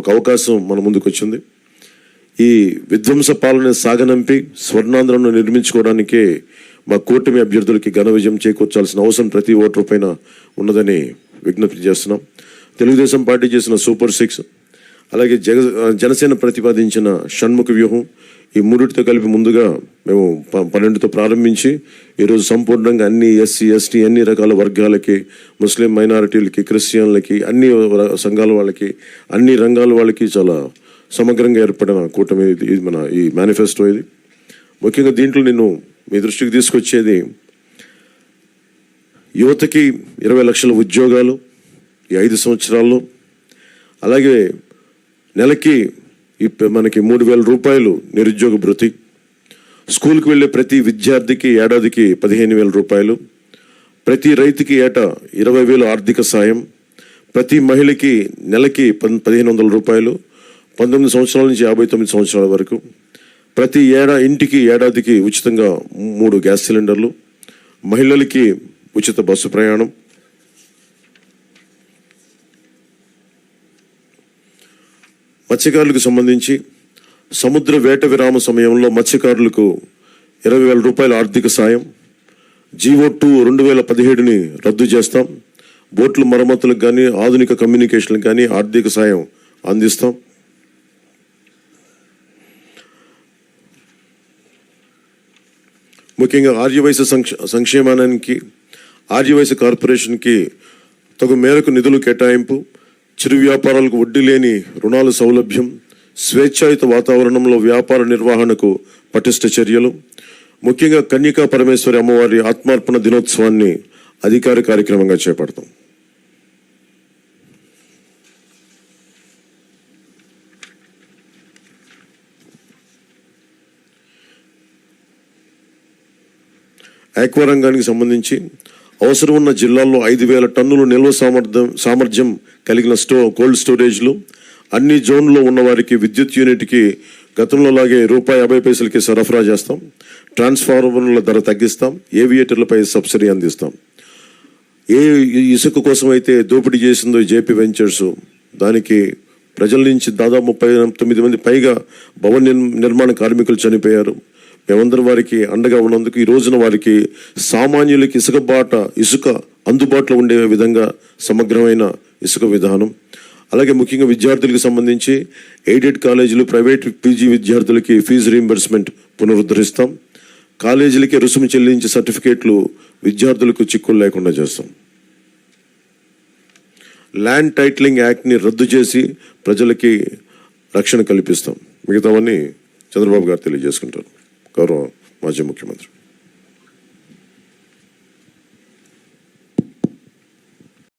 ఒక అవకాశం మన ముందుకు వచ్చింది. ఈ విధ్వంస పాలన సాగనంపి స్వర్ణాంధ్రను నిర్మించుకోవడానికే మా కూటమి అభ్యర్థులకి ఘన విజయం చేకూర్చాల్సిన అవసరం ప్రతి ఓటరు పైన ఉన్నదని విజ్ఞప్తి చేస్తున్నాం. తెలుగుదేశం పార్టీ చేసిన సూపర్ 6, అలాగే జనసేన ప్రతిపాదించిన షణ్ముఖ వ్యూహం, ఈ మూడిటితో కలిపి ముందుగా మేము 12తో ప్రారంభించి ఈరోజు సంపూర్ణంగా అన్ని ఎస్సీ ఎస్టీ అన్ని రకాల వర్గాలకి, ముస్లిం మైనారిటీలకి, క్రిస్టియన్లకి, అన్ని సంఘాల వాళ్ళకి, అన్ని రంగాల వాళ్ళకి చాలా సమగ్రంగా ఏర్పడిన కూటమి ఇది. మన ఈ మేనిఫెస్టో ఇది. ముఖ్యంగా దీంట్లో నేను మీ దృష్టికి తీసుకొచ్చేది యువతకి 20 లక్షల ఉద్యోగాలు ఈ 5 సంవత్సరాల్లో, అలాగే నెలకి మనకి 3,000 రూపాయలు నిరుద్యోగ భృతి, స్కూల్కి వెళ్ళే ప్రతి విద్యార్థికి ఏడాదికి 15,000 రూపాయలు, ప్రతి రైతుకి ఏటా 20,000 ఆర్థిక సాయం, ప్రతి మహిళకి నెలకి 1,500 రూపాయలు, 19 సంవత్సరాల నుంచి 59 సంవత్సరాల వరకు, ప్రతి ఇంటికి ఏడాదికి ఉచితంగా 3 గ్యాస్ సిలిండర్లు, మహిళలకి ఉచిత బస్సు ప్రయాణం, మత్స్యకారులకు సంబంధించి సముద్ర వేట విరామ సమయంలో మత్స్యకారులకు 20,000 రూపాయల ఆర్థిక సాయం, జీవో2 2017ని రద్దు చేస్తాం, బోట్ల మరమ్మతులకు కానీ ఆధునిక కమ్యూనికేషన్లకు కానీ ఆర్థిక సాయం అందిస్తాం. ముఖ్యంగా ఆర్యవైశ్య సంక్షేమానికి, ఆర్యవైశ్య కార్పొరేషన్కి తగు మేరకు నిధులు కేటాయింపు, చిరు వ్యాపారాలకు వడ్డీ లేని రుణాల సౌలభ్యం, స్వేచ్ఛాయుత వాతావరణంలో వ్యాపార నిర్వహణకు పటిష్ట చర్యలు, ముఖ్యంగా కన్యకా పరమేశ్వరి అమ్మవారి ఆత్మార్పణ దినోత్సవాన్ని అధికార కార్యక్రమంగా చేపడతాం. ఆక్వా రంగానికి సంబంధించి అవసరం ఉన్న జిల్లాల్లో 5,000 టన్నులు నిల్వ సామర్థ్యం కలిగిన కోల్డ్ స్టోరేజ్లు, అన్ని జోన్లో ఉన్న వారికి విద్యుత్ యూనిట్కి గతంలో లాగే ₹50 సరఫరా చేస్తాం, ట్రాన్స్ఫార్మర్ల ధర తగ్గిస్తాం, ఏవియేటర్లపై సబ్సిడీ అందిస్తాం. ఏ ఇసుక కోసం అయితే దోపిడీ చేసిందో జేపీ వెంచర్స్, దానికి ప్రజల నుంచి దాదాపు 39 మంది పైగా భవన నిర్మాణ కార్మికులు చనిపోయారు. మేమందరం వారికి అండగా ఉన్నందుకు ఈ రోజున వారికి సామాన్యులకి ఇసుక అందుబాటులో ఉండే విధంగా సమగ్రమైన ఇసుక విధానం, అలాగే ముఖ్యంగా విద్యార్థులకు సంబంధించి ఎయిడెడ్ కాలేజీలు, ప్రైవేట్ పీజీ విద్యార్థులకి ఫీజు రీయింబర్స్మెంట్ పునరుద్ధరిస్తాం. కాలేజీలకి రుసుము చెల్లించే సర్టిఫికేట్లు విద్యార్థులకు చిక్కులు లేకుండా చేస్తాం. ల్యాండ్ టైటిలింగ్ యాక్ట్ని రద్దు చేసి ప్రజలకి రక్షణ కల్పిస్తాం. మిగతావన్నీ చంద్రబాబు గారు తెలియజేసుకుంటారు, గౌరవ మాజీ ముఖ్యమంత్రి.